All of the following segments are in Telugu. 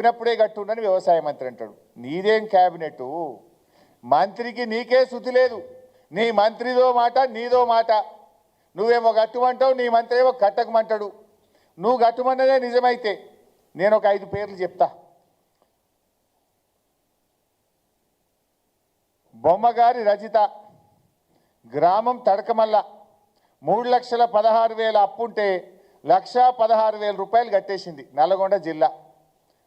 చెప్పినప్పుడే కట్టుండని వ్యవసాయ మంత్రి అంటాడు. నీదేం క్యాబినెట్ మంత్రికి నీకే శృతి లేదు. నీ మంత్రిదో మాట నీదో మాట. నువ్వేమో కట్టుమంటావు, నీ మంత్రి ఏమో కట్టకమంటాడు. నువ్వు కట్టుమన్నదే నిజమైతే నేను ఒక 5 పేర్లు చెప్తా. బొమ్మగారి రజిత, గ్రామం తడకమల్ల, 3,16,000 అప్పుంటే 1,16,000 రూపాయలు కట్టేసింది, నల్గొండ జిల్లా.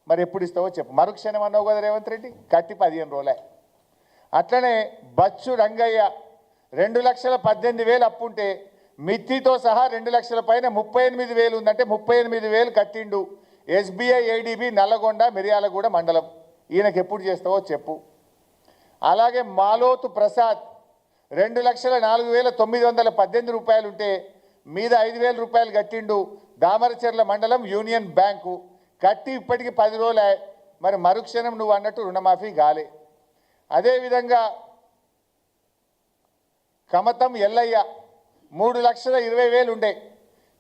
మరి ఎప్పుడు ఇస్తావో చెప్పు. మరుక్షణం అన్నావు కదా రేవంత్ రెడ్డి, కట్టి 15 రోజులే. అట్లనే బచ్చు రంగయ్య 2,18,000 అప్పుంటే మిత్తితో సహా 2 లక్షల పైన 38,000 ఉందంటే 38,000 కట్టిండు. ఎస్బీఐ ఏడీబీ నల్లగొండ మిర్యాలగూడ మండలం. ఈయనకి ఎప్పుడు చేస్తావో చెప్పు. అలాగే మాలోతు ప్రసాద్ 2,04,918 రూపాయలు ఉంటే మీద 5,000 రూపాయలు కట్టిండు. దామరచెర్ల మండలం యూనియన్ బ్యాంకు కట్టి ఇప్పటికి 10 రోజులే. మరి మరుక్షణం నువ్వు అన్నట్టు రుణమాఫీ గాలే. అదేవిధంగా కమతం ఎల్లయ్య 3,20,000 ఉండే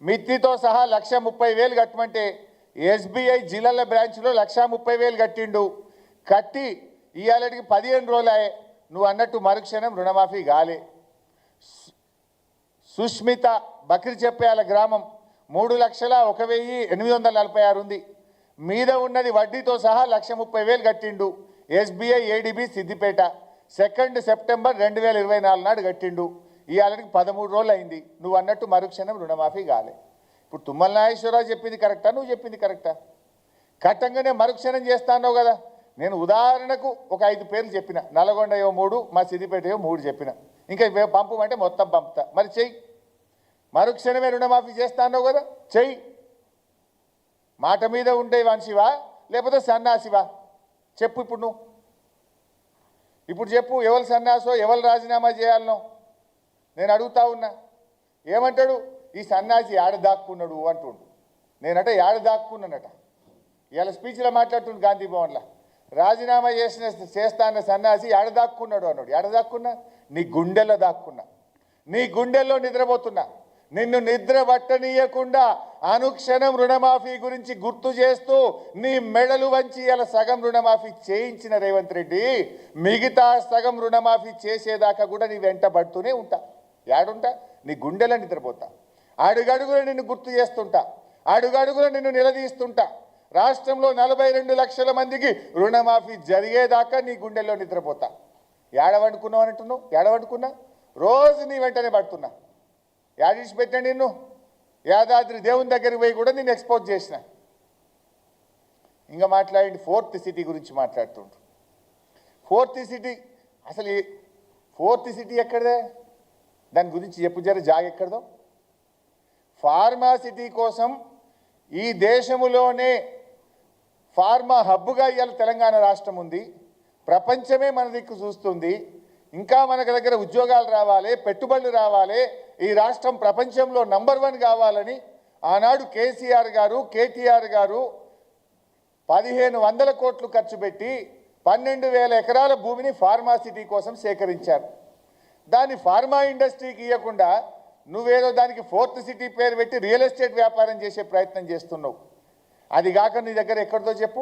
మిత్తితో సహా 1,30,000 కట్టమంటే ఎస్బీఐ జిల్లాల బ్రాంచ్లో 1,30,000 కట్టిండు. కట్టి ఇవాళకి 15 రోజులే. నువ్వు అన్నట్టు మరుక్షణం రుణమాఫీ గాలే. సుష్మిత బక్రిచెప్పాల గ్రామం 3,01,846 ఉంది. మీద ఉన్నది వడ్డీతో సహా 1,30,000 కట్టిండు. ఎస్బీఐ ఏడీబీ సిద్దిపేట 2 సెప్టెంబర్ 2024 నాడు కట్టిండు. ఇవాళకి 13 రోజులు అయింది. నువ్వు అన్నట్టు మరుక్షణం రుణమాఫీ కాలే. ఇప్పుడు తుమ్మల నాగేశ్వరరావు చెప్పింది కరెక్టా, నువ్వు చెప్పింది కరెక్టా? కట్టంగానే మరుక్షణం చేస్తాన్నావు కదా. నేను ఉదాహరణకు ఒక 5 పేర్లు చెప్పిన. నల్గొండ ఏవో 3, మా సిద్దిపేట ఏవో 3 చెప్పిన. ఇంకా పంపమంటే మొత్తం పంపుతా. మరి చెయ్యి. మరుక్షణమే రుణమాఫీ చేస్తాన్నావు కదా, చెయ్యి. మాట మీద ఉండే మనిషివా లేకపోతే సన్నాసివా చెప్పు. ఇప్పుడు నువ్వు ఇప్పుడు చెప్పు, ఎవరు సన్నాసో ఎవరు రాజీనామా చేయాలనో నేను అడుగుతా ఉన్నా. ఏమంటాడు ఈ సన్నాసి ఆడ దాక్కున్నాడు అంటుండు. నేనట ఆడ దాక్కున్నానట. ఇవాళ స్పీచ్లో మాట్లాడుతుండు గాంధీ భవన్లో. రాజీనామా చేస్తా అన్న సన్నాసి ఆడ దాక్కున్నాడు అన్నాడు. ఆడ దాక్కున్నా? నీ గుండెల్లో దాక్కున్నా, నీ గుండెల్లో నిద్రపోతున్నా. నిన్ను నిద్ర పట్టనీయకుండా అనుక్షణం రుణమాఫీ గురించి గుర్తు చేస్తూ నీ మెడలు వంచి ఇలా సగం రుణమాఫీ చేయించిన రేవంత్ రెడ్డి, మిగతా సగం రుణమాఫీ చేసేదాకా కూడా నీ వెంట పడుతూనే ఉంటా. యాడుంటా? నీ గుండెలో నిద్రపోతా. అడుగడుగులో నిన్ను గుర్తు చేస్తుంటా, అడుగడుగులో నిన్ను నిలదీస్తుంటా. రాష్ట్రంలో 42 లక్షల మందికి రుణమాఫీ జరిగేదాకా నీ గుండెల్లో నిద్రపోతా. ఏడవండుకున్నావు అంటున్నావు? ఏడవండుకున్నా? రోజు నీ వెంటనే పడుతున్నా. యాడిసి పెట్టండి నిన్ను. యాదాద్రి దేవుని దగ్గరికి పోయి కూడా నేను ఎక్స్పోజ్ చేసిన. ఇంకా మాట్లాడండి. 4th సిటీ గురించి మాట్లాడుతుండ్రు. 4th సిటీ అసలు 4th సిటీ ఎక్కడదే? దాని గురించి చెప్పు జర. జాగ ఎక్కడదో? ఫార్మా సిటీ కోసం ఈ దేశములోనే ఫార్మా హబ్గా ఇవాళ తెలంగాణ రాష్ట్రం ఉంది. ప్రపంచమే మన దిక్కు చూస్తుంది. ఇంకా మనకు దగ్గర ఉద్యోగాలు రావాలి, పెట్టుబడులు రావాలి, ఈ రాష్ట్రం ప్రపంచంలో నంబర్ 1 కావాలని ఆనాడు కేసీఆర్ గారు, కేటీఆర్ గారు 1,500 కోట్లు ఖర్చు పెట్టి 12,000 ఎకరాల భూమిని ఫార్మా సిటీ కోసం సేకరించారు. దాన్ని ఫార్మా ఇండస్ట్రీకి ఇవ్వకుండా నువ్వేదో దానికి 4th సిటీ పేరు పెట్టి రియల్ ఎస్టేట్ వ్యాపారం చేసే ప్రయత్నం చేస్తున్నావు. అది కాక నీ దగ్గర ఎక్కడితో చెప్పు.